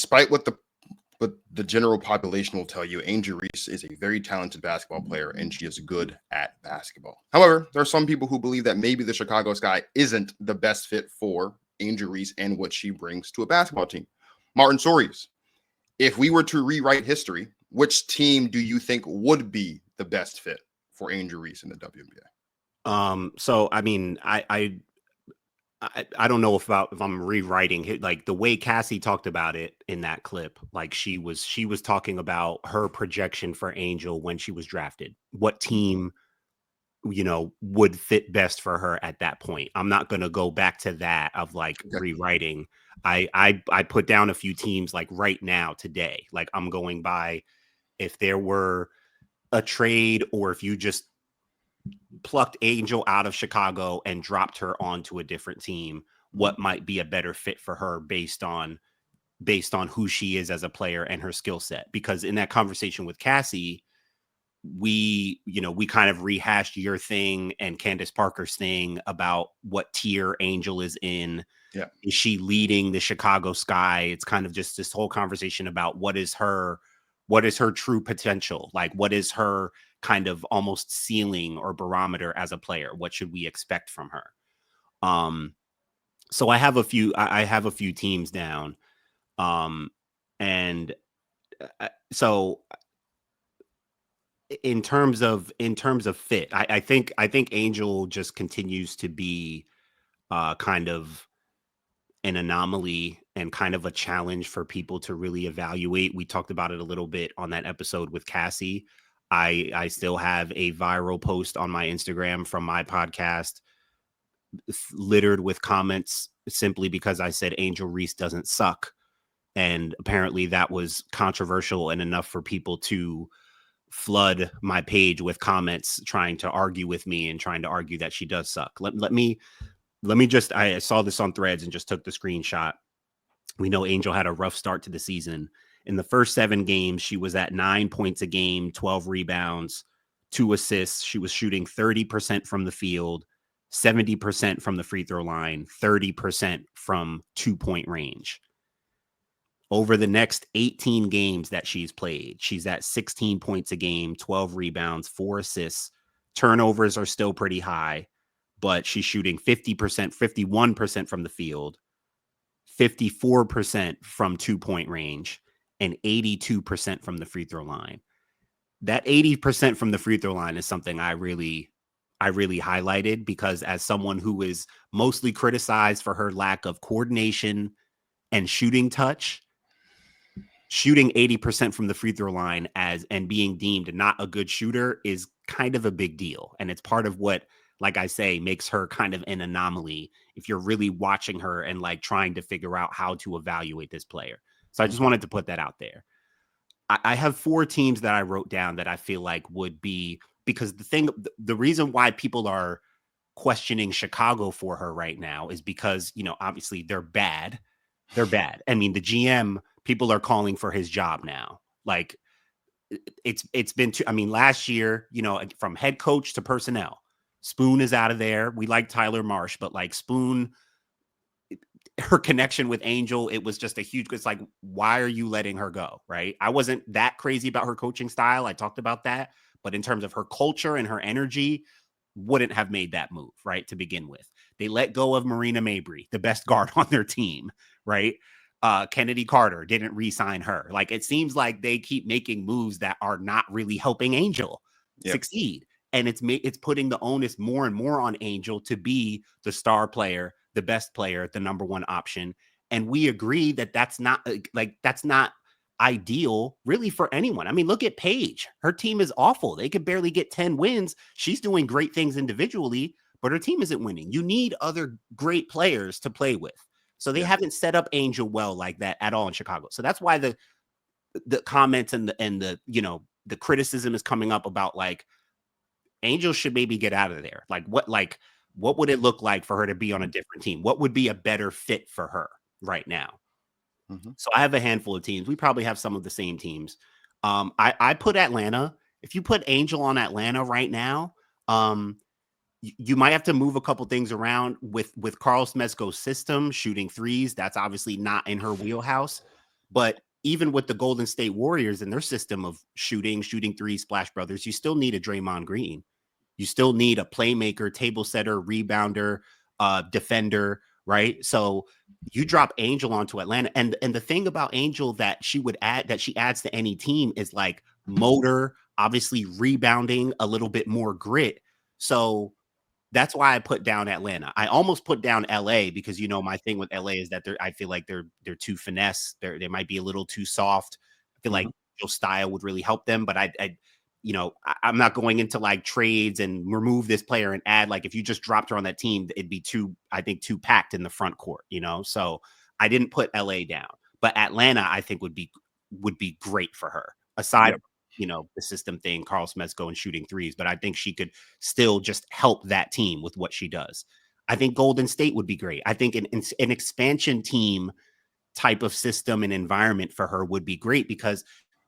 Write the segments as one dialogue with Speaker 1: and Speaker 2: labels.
Speaker 1: despite what the general population will tell you, Angel Reese is a very talented basketball player and she is good at basketball. However, there are some people who believe that maybe the Chicago Sky isn't the best fit for Angel Reese and what she brings to a basketball team. Martin Sories, if we were to rewrite history, which team do you think would be the best fit for Angel Reese in the WNBA?
Speaker 2: So I mean, I don't know if I'm rewriting it, like the way Cassie talked about it in that clip. Like she was talking about her projection for Angel when she was drafted. What team, would fit best for her at that point. I'm not going to go back to that of like rewriting. I put down a few teams like right now today. Like I'm going by if there were a trade or if you just plucked Angel out of Chicago and dropped her onto a different team, what might be a better fit for her based on who she is as a player and her skill set. Because in that conversation with Cassie, we kind of rehashed your thing and Candace Parker's thing about what tier Angel is in.
Speaker 1: Yeah.
Speaker 2: Is she leading the Chicago Sky? It's kind of just this whole conversation about what is her true potential? Like, what is her kind of almost ceiling or barometer as a player? What should we expect from her? So I have a few teams down. And so in terms of fit, I think Angel just continues to be kind of an anomaly and kind of a challenge for people to really evaluate. We talked about it a little bit on that episode with Cassie. I still have a viral post on my Instagram from my podcast littered with comments simply because I said Angel Reese doesn't suck. And apparently that was controversial and enough for people to flood my page with comments trying to argue with me and trying to argue that she does suck. Let me just, I saw this on Threads and just took the screenshot. We know Angel had a rough start to the season. In the first 7 games, she was at 9 points a game, 12 rebounds, 2 assists. She was shooting 30% from the field, 70% from the free throw line, 30% from 2-point range. Over the next 18 games that she's played, she's at 16 points a game, 12 rebounds, 4 assists. Turnovers are still pretty high, but she's shooting 50%, 51% from the field, 54% from 2-point range, and 82% from the free throw line. That 80% from the free throw line is something I really highlighted because as someone who is mostly criticized for her lack of coordination and shooting touch, shooting 80% from the free throw line and being deemed not a good shooter is kind of a big deal. And it's part of what, like I say, makes her kind of an anomaly if you're really watching her and like trying to figure out how to evaluate this player. So I just wanted to put that out there. I have 4 teams that I wrote down that I feel like would be, because the reason why people are questioning Chicago for her right now is because, obviously they're bad. They're bad. I mean, the GM, people are calling for his job now. Like it's been last year, from head coach to personnel, Spoon is out of there. We like Tyler Marsh, but like Spoon, her connection with Angel, it was just it's like, why are you letting her go? Right. I wasn't that crazy about her coaching style. I talked about that, but in terms of her culture and her energy, wouldn't have made that move, right, to begin with. They let go of Marina Mabry, the best guard on their team, right? Kennedy Carter didn't re-sign her. Like, it seems like they keep making moves that are not really helping Angel succeed. And it's putting the onus more and more on Angel to be the star player, the best player, the number one option. And we agree that that's not ideal really for anyone. I mean, look at Paige. Her team is awful. They could barely get 10 wins. She's doing great things individually, but her team isn't winning. You need other great players to play with. So they haven't set up Angel well like that at all in Chicago. So that's why the comments and the criticism is coming up about like Angel should maybe get out of there. What would it look like for her to be on a different team? What would be a better fit for her right now? So I have a handful of teams. We probably have some of the same teams. I put Atlanta. If you put Angel on Atlanta right now, you might have to move a couple things around with Carl Smezko's system, shooting threes. That's obviously not in her wheelhouse. But even with the Golden State Warriors and their system of shooting three, splash brothers, you still need a Draymond Green. You still need a playmaker, table setter, rebounder, defender, right? So you drop Angel onto Atlanta. And the thing about Angel that she adds to any team is like motor, obviously rebounding, a little bit more grit. So that's why I put down Atlanta. I almost put down LA because my thing with LA is that I feel like they're too finesse. They might be a little too soft. I feel like your style would really help them, but I'm not going into like trades and remove this player and add, like, if you just dropped her on that team, it'd be too packed in the front court, So I didn't put LA down, but Atlanta I think would be great for her. Aside the system thing, Carl Smith's going shooting threes, but I think she could still just help that team with what she does. I think Golden State would be great. I think an expansion team type of system and environment for her would be great because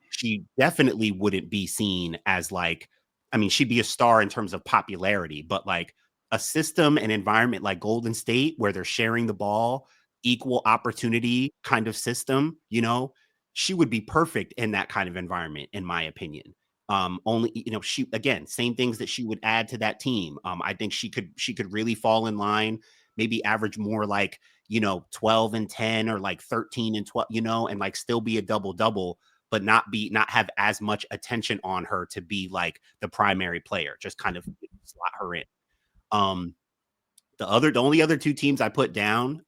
Speaker 2: she definitely wouldn't be seen as like, I mean, she'd be a star in terms of popularity, but like a system and environment like Golden State where they're sharing the ball, equal opportunity kind of system, she would be perfect in that kind of environment, in my opinion. Only, she, again, same things that she would add to that team. I think she could really fall in line, maybe average more like, 12 and 10 or like 13 and 12, and like still be a double, but not have as much attention on her to be like the primary player, just kind of slot her in. The only other two teams I put down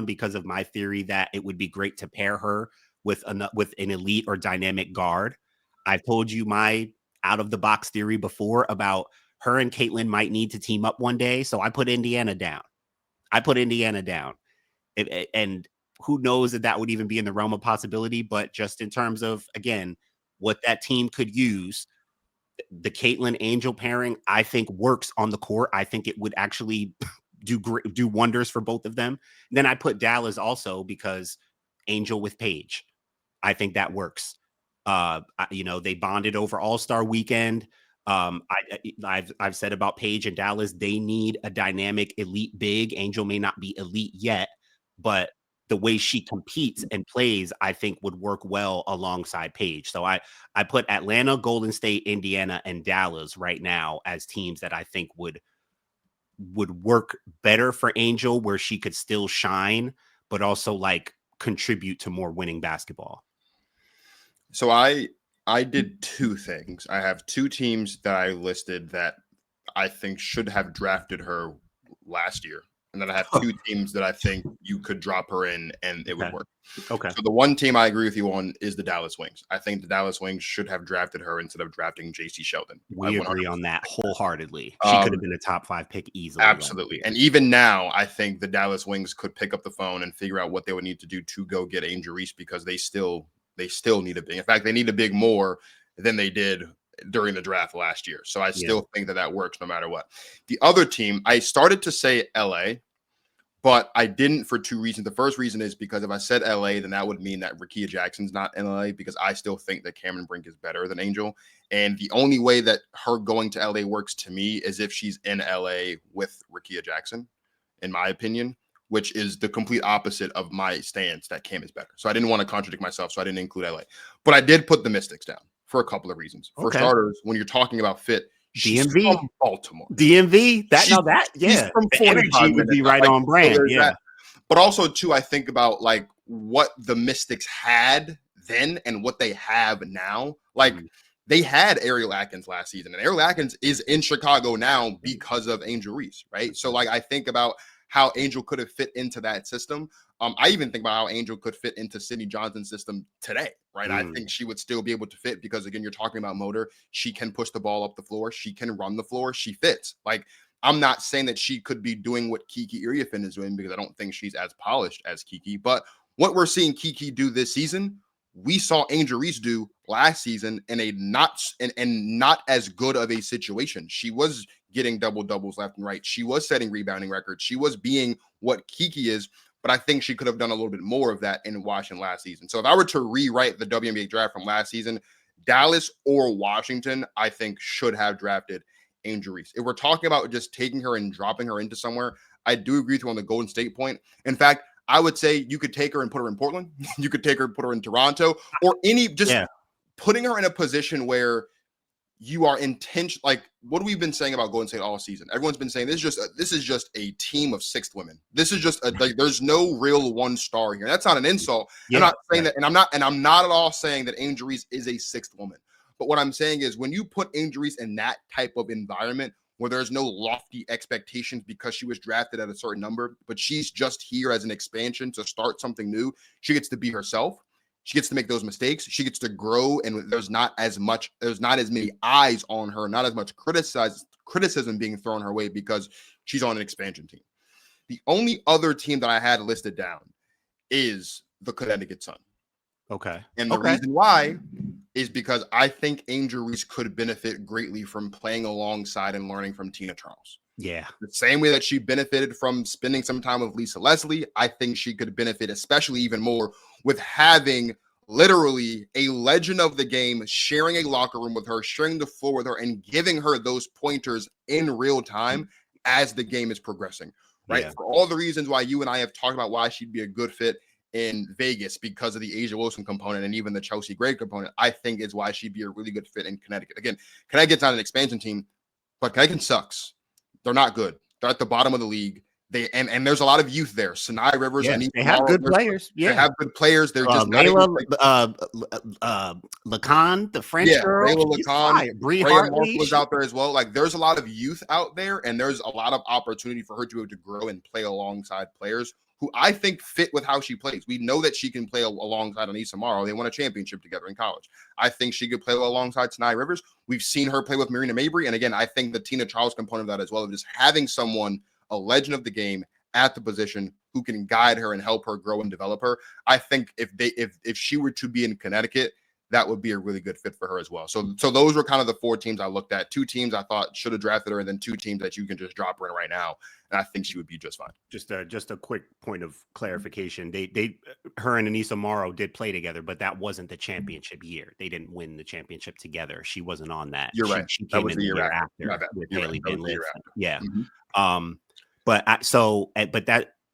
Speaker 2: because of my theory that it would be great to pair her with an elite or dynamic guard. I've told you my out of the box theory before about her and Caitlin might need to team up one day. So I put Indiana down. And who knows if that would even be in the realm of possibility, but just in terms of, again, what that team could use, the Caitlin Angel pairing, I think works on the court. I think it would actually do wonders for both of them. And then I put Dallas also because Angel with Paige. I think that works. They bonded over All-Star weekend. I've said about Paige and Dallas, they need a dynamic elite big. Angel may not be elite yet, but the way she competes and plays, I think would work well alongside Paige. So I put Atlanta, Golden State, Indiana, and Dallas right now as teams that I think would work better for Angel, where she could still shine, but also like contribute to more winning basketball.
Speaker 1: So I did two things. I have two teams that I listed that I think should have drafted her last year. And then I have two teams that I think you could drop her in and it would work.
Speaker 2: Okay.
Speaker 1: So the one team I agree with you on is the Dallas Wings. I think the Dallas Wings should have drafted her instead of drafting JC Sheldon.
Speaker 2: We agree on that wholeheartedly. She could have been a top 5 pick easily.
Speaker 1: Absolutely. And even now, I think the Dallas Wings could pick up the phone and figure out what they would need to do to go get Angel Reese because they still need a big. In fact, they need a big more than they did during the draft last year. So I still think that works no matter what. The other team, I started to say LA, but I didn't for two reasons. The first reason is because if I said LA, then that would mean that Rickea Jackson's not in LA because I still think that Cameron Brink is better than Angel. And the only way that her going to LA works to me is if she's in LA with Rickea Jackson, in my opinion, which is the complete opposite of my stance that Cam is better. So I didn't want to contradict myself, so I didn't include LA. But I did put the Mystics down for a couple of reasons. For starters, when you're talking about fit, she's
Speaker 2: DMV,
Speaker 1: from Baltimore.
Speaker 2: DMV,
Speaker 1: She's from
Speaker 2: the energy would be right on brand. So
Speaker 1: but also too, I think about like what the Mystics had then and what they have now. Like they had Ariel Atkins last season, and Ariel Atkins is in Chicago now because of Angel Reese, right? So like I think about how Angel could have fit into that system. I even think about how Angel could fit into Sydney Johnson's system today, right? I think she would still be able to fit because, again, you're talking about motor. She can push the ball up the floor. She can run the floor. She fits. Like, I'm not saying that she could be doing what Kiki Iriafin is doing because I don't think she's as polished as Kiki. But what we're seeing Kiki do this season, we saw Angel Reese do last season in a not as good of a situation. She was getting doubles left and right. She was setting rebounding records. She was being what Kiki is, but I think she could have done a little bit more of that in Washington last season. So if I were to rewrite the WNBA draft from last season, Dallas or Washington, I think should have drafted Angel Reese. If we're talking about just taking her and dropping her into somewhere, I do agree with you on the Golden State point. In fact, I would say you could take her and put her in Portland. You could take her and put her in Toronto, or just putting her in a position where you are like what we've been saying about Golden State all season. Everyone's been saying this is just a team of sixth women. This is just like there's no real one star here. That's not an insult. I'm not saying that, and I'm not at all saying that Angel Reese is a sixth woman. But what I'm saying is when you put Angel Reese in that type of environment where there's no lofty expectations because she was drafted at a certain number, but she's just here as an expansion to start something new, she gets to be herself. She gets to make those mistakes. She gets to grow, and there's not as many eyes on her, not as much criticism being thrown her way because she's on an expansion team. The only other team that I had listed down is the Connecticut Sun.
Speaker 2: Okay.
Speaker 1: And the reason why is because I think Angel Reese could benefit greatly from playing alongside and learning from Tina Charles.
Speaker 2: Yeah.
Speaker 1: The same way that she benefited from spending some time with Lisa Leslie, I think she could benefit especially even more with having literally a legend of the game, sharing a locker room with her, sharing the floor with her, and giving her those pointers in real time as the game is progressing, right? Yeah. For all the reasons why you and I have talked about why she'd be a good fit in Vegas because of the Asia Wilson component and even the Chelsea Gray component, I think is why she'd be a really good fit in Connecticut. Again, Connecticut's not an expansion team, but Connecticut sucks. They're not good. They're at the bottom of the league. And there's a lot of youth there. Sinai Rivers,
Speaker 2: they have good players.
Speaker 1: They have good players. They're just
Speaker 2: Layla Lacan, the French girl.
Speaker 1: Layla Lacan, Brea Mark was out there as well. Like there's a lot of youth out there, and there's a lot of opportunity for her to be able to grow and play alongside players who I think fit with how she plays. We know that she can play alongside Anissa Morrow. They won a championship together in college. I think she could play alongside Sinai Rivers. We've seen her play with Marina Mabry. And again, I think the Tina Charles component of that as well, of just having someone, a legend of the game at the position who can guide her and help her grow and develop her. I think if she were to be in Connecticut, that would be a really good fit for her as well. So those were kind of the four teams I looked at. Two teams I thought should have drafted her, and then two teams that you can just drop her in right now. And I think she would be just fine.
Speaker 2: Just a quick point of clarification. Her and Anissa Morrow did play together, but that wasn't the championship year. They didn't win the championship together. She wasn't on that.
Speaker 1: You're right.
Speaker 2: She came in the year after with Haley Van Lith. Yeah.
Speaker 1: Mm-hmm.
Speaker 2: But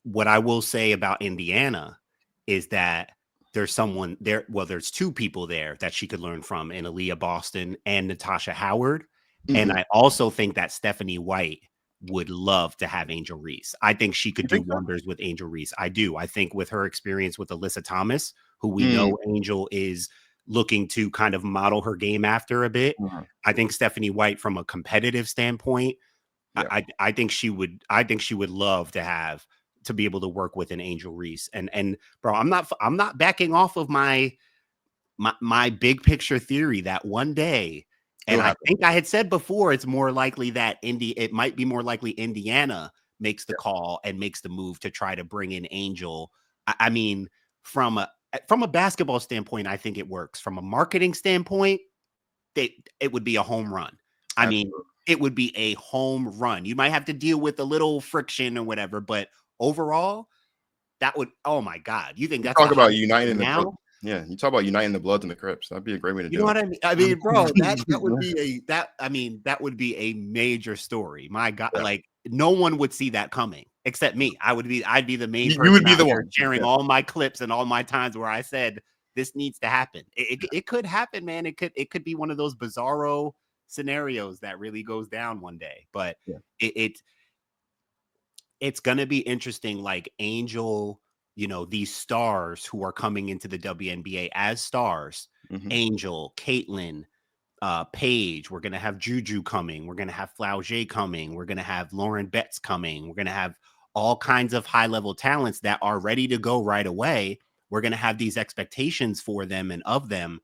Speaker 2: what I will say about Indiana is that there's someone there. Well, there's two people there that she could learn from in Aaliyah Boston and Natasha Howard. Mm-hmm. And I also think that Stephanie White would love to have Angel Reese. I think she could do wonders with Angel Reese. I do. I think with her experience with Alyssa Thomas, who we know Angel is looking to kind of model her game after a bit. Mm-hmm. I think Stephanie White, from a competitive standpoint, I think she would love to be able to work with an Angel Reese. And bro, I'm not backing off of my big picture theory that one day, and I think I had said before, it's more likely that it might be more likely Indiana makes the call and makes the move to try to bring in Angel. I mean, from a basketball standpoint, I think it works. From a marketing standpoint, it would be a home run. I mean, it would be a home run. You might have to deal with a little friction or whatever, but overall, that would, oh my God. You think that's
Speaker 1: talk about uniting now? You talk about uniting the Bloods and the Crips. That'd be a great way to do it.
Speaker 2: You know what I mean? I mean, bro, that would be a major story. My God, like no one would see that coming except me. I'd be the main person.
Speaker 1: You would be the one
Speaker 2: sharing all my clips and all my times where I said this needs to happen. It could happen, man. It could be one of those bizarro scenarios that really goes down one day, but it's going to be interesting. Like Angel, these stars who are coming into the WNBA as stars, Angel, Caitlin, Paige, we're going to have Juju coming. We're going to have Flaugier coming. We're going to have Lauren Betts coming. We're going to have all kinds of high level talents that are ready to go right away. We're going to have these expectations for them and of them,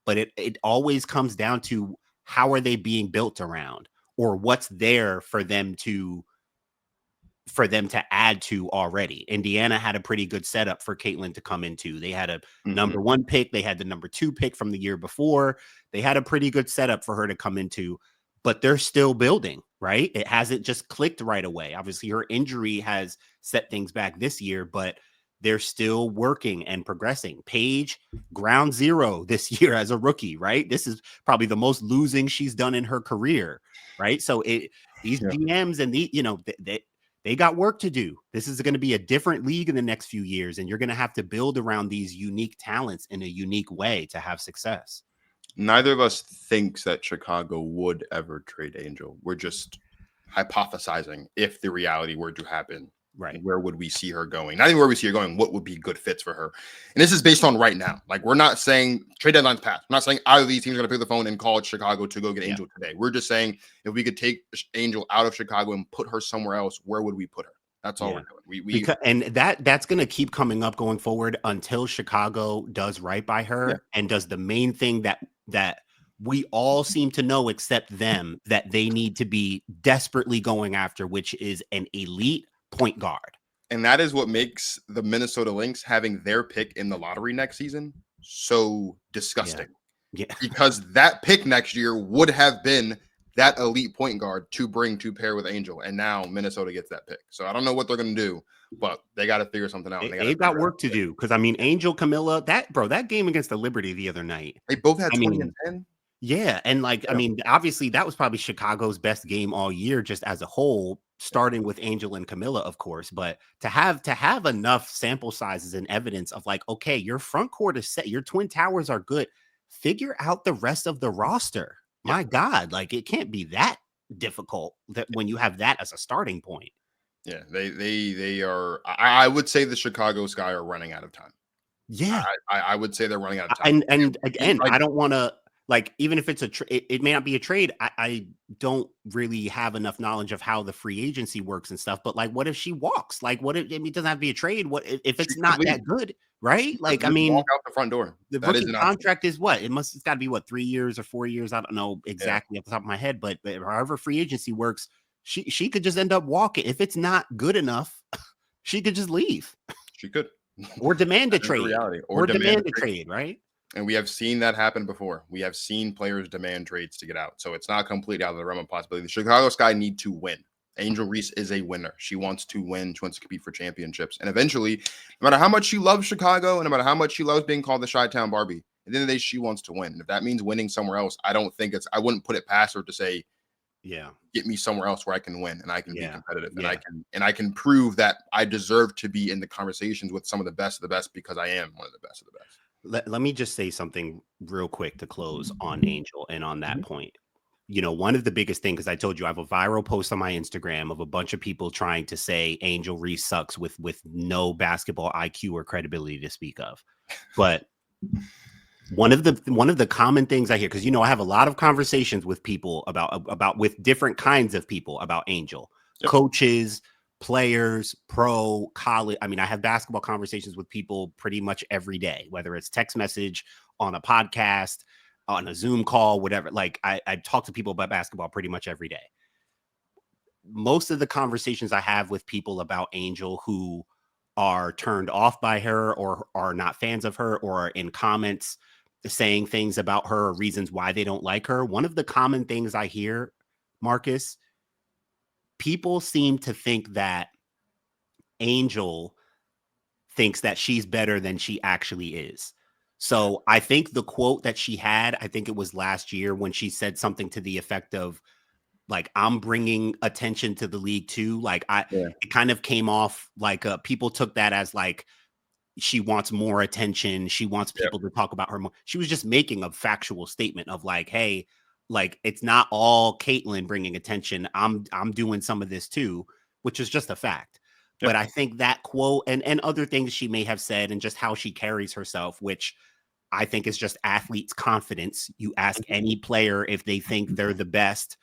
Speaker 2: but it always comes down to how are they being built around, or what's there for them to add to already. Indiana had a pretty good setup for Caitlin to come into. They had a number 1 pick. They had the number 2 pick from the year before. They had a pretty good setup for her to come into, but they're still building, right? It hasn't just clicked right away. Obviously, her injury has set things back this year, but they're still working and progressing. Paige, ground zero this year as a rookie, right? This is probably the most losing she's done in her career, right? So these GMs and They got work to do. This is going to be a different league in the next few years, and you're going to have to build around these unique talents in a unique way to have success.
Speaker 1: Neither of us thinks that Chicago would ever trade Angel. We're just hypothesizing if the reality were to happen.
Speaker 2: Right.
Speaker 1: Where would we see her going? Not even where we see her going, what would be good fits for her? And this is based on right now. Like, we're not saying trade deadline's passed. I'm not saying either of these teams are going to pick the phone and call Chicago to go get Angel today. We're just saying if we could take Angel out of Chicago and put her somewhere else, where would we put her? That's all we're doing.
Speaker 2: And that's going to keep coming up going forward until Chicago does right by her and does the main thing that we all seem to know except them that they need to be desperately going after, which is an elite point guard.
Speaker 1: And that is what makes the Minnesota Lynx having their pick in the lottery next season so disgusting.
Speaker 2: Yeah.
Speaker 1: Because that pick next year would have been that elite point guard to bring to pair with Angel. And now Minnesota gets that pick. So I don't know what they're going to do, but they got to figure something out.
Speaker 2: They've got work to do. Because, I mean, Angel, Camilla, that game against the Liberty the other night.
Speaker 1: They both had 20 and 10.
Speaker 2: Yeah. And I mean, obviously that was probably Chicago's best game all year, just as a whole, starting with Angel and Camilla, of course. But to have enough sample sizes and evidence of like, okay, your front court is set, your twin towers are good. Figure out the rest of the roster. My God, like it can't be that difficult that when you have that as a starting point.
Speaker 1: Yeah, they are. I would say the Chicago Sky are running out of time.
Speaker 2: Yeah,
Speaker 1: I would say they're running out of time.
Speaker 2: And again, I don't want to like even if it's it may not be a trade. I don't really have enough knowledge of how the free agency works and stuff. But like, what if she walks? Like, what if it doesn't have to be a trade? What if it's not that good? Right? Like, I mean,
Speaker 1: walk out the front door.
Speaker 2: The rookie contract is what? It's got to be what, 3 years or 4 years? I don't know exactly off the top of my head, but however free agency works, she could just end up walking. If it's not good enough, she could just leave.
Speaker 1: She could.
Speaker 2: Or demand a trade. Or demand a trade, right?
Speaker 1: And we have seen that happen before. We have seen players demand trades to get out. So it's not completely out of the realm of possibility. The Chicago Sky need to win. Angel Reese is a winner. She wants to win. She wants to compete for championships. And eventually, no matter how much she loves Chicago and no matter how much she loves being called the Chi-Town Barbie, at the end of the day, she wants to win. If that means winning somewhere else, I wouldn't put it past her to say, get me somewhere else where I can win and I can be competitive and I can prove that I deserve to be in the conversations with some of the best because I am one of the best of the best.
Speaker 2: Let me just say something real quick to close on Angel and on that point. You know, one of the biggest things, because I told you I have a viral post on my Instagram of a bunch of people trying to say Angel Reese sucks with no basketball IQ or credibility to speak of. But one of the common things I hear, because I have a lot of conversations with people about with different kinds of people about Angel, coaches, players, pro, college. I mean, I have basketball conversations with people pretty much every day, whether it's text message, on a podcast, on a Zoom call, whatever. Like I talk to people about basketball pretty much every day. Most of the conversations I have with people about Angel who are turned off by her or are not fans of her or are in comments saying things about her or reasons why they don't like her. One of the common things I hear, Marcus, people seem to think that Angel thinks that she's better than she actually is. So I think the quote that she had, I think it was last year when she said something to the effect of like, I'm bringing attention to the league too. Like it kind of came off like people took that as like, she wants more attention. She wants people to talk about her more. She was just making a factual statement of like, hey, like it's not all Caitlin bringing attention. I'm doing some of this too, which is just a fact. But I think that quote and other things she may have said and just how she carries herself, which I think is just athletes' confidence. You ask any player if they think they're the best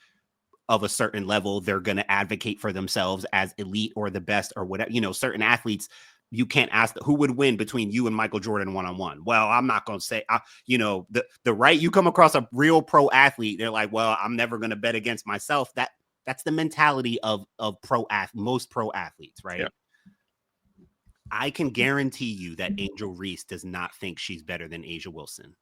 Speaker 2: of a certain level, they're going to advocate for themselves as elite or the best or whatever. Certain athletes, you can't ask who would win between you and Michael Jordan one-on-one. Well, I'm not going to say, the right, you come across a real pro athlete, they're like, well, I'm never going to bet against myself. That's the mentality of most pro athletes, right? Yeah. I can guarantee you that Angel Reese does not think she's better than A'ja Wilson.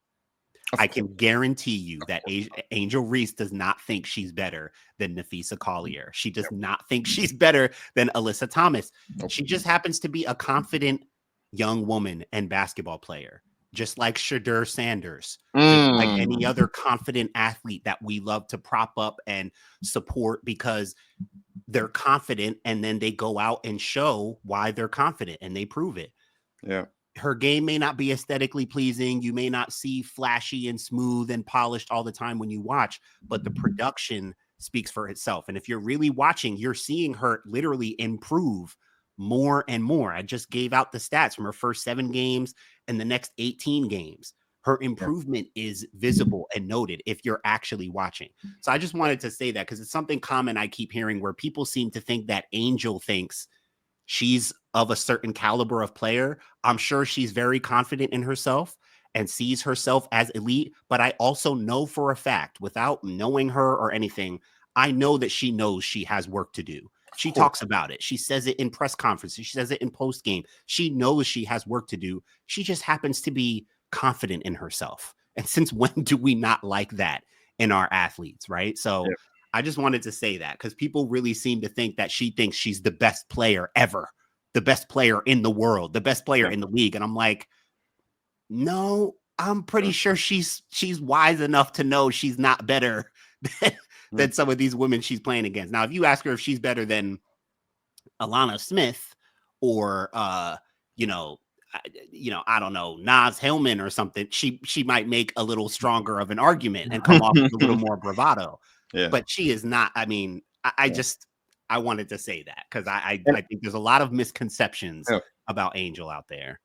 Speaker 2: I can guarantee you that Angel Reese does not think she's better than Nafisa Collier. She does not think she's better than Alyssa Thomas. She just happens to be a confident young woman and basketball player, just like Shadur Sanders. Just like any other confident athlete that we love to prop up and support because they're confident, and then they go out and show why they're confident and they prove it.
Speaker 1: Yeah.
Speaker 2: Her game may not be aesthetically pleasing. You may not see flashy and smooth and polished all the time when you watch, but the production speaks for itself. And if you're really watching, you're seeing her literally improve more and more. I just gave out the stats from her first 7 games and the next 18 games. Her improvement is visible and noted if you're actually watching. So I just wanted to say that because it's something common I keep hearing where people seem to think that Angel thinks she's of a certain caliber of player. I'm sure she's very confident in herself and sees herself as elite, but I also know for a fact, without knowing her or anything, I know that she knows she has work to do. She talks about it. She says it in press conferences. She says it in post game. She knows she has work to do. She just happens to be confident in herself. And since when do we not like that in our athletes, right? So I just wanted to say that because people really seem to think that she thinks she's the best player ever, the best player in the world, the best player in the league. And I'm like, no, I'm pretty sure she's wise enough to know she's not better than some of these women she's playing against. Now, if you ask her if she's better than Alana Smith or I don't know, Naz Hillman or something, she might make a little stronger of an argument and come off with a little more bravado. But she is not. I mean, I wanted to say that because I think there's a lot of misconceptions about Angel out there.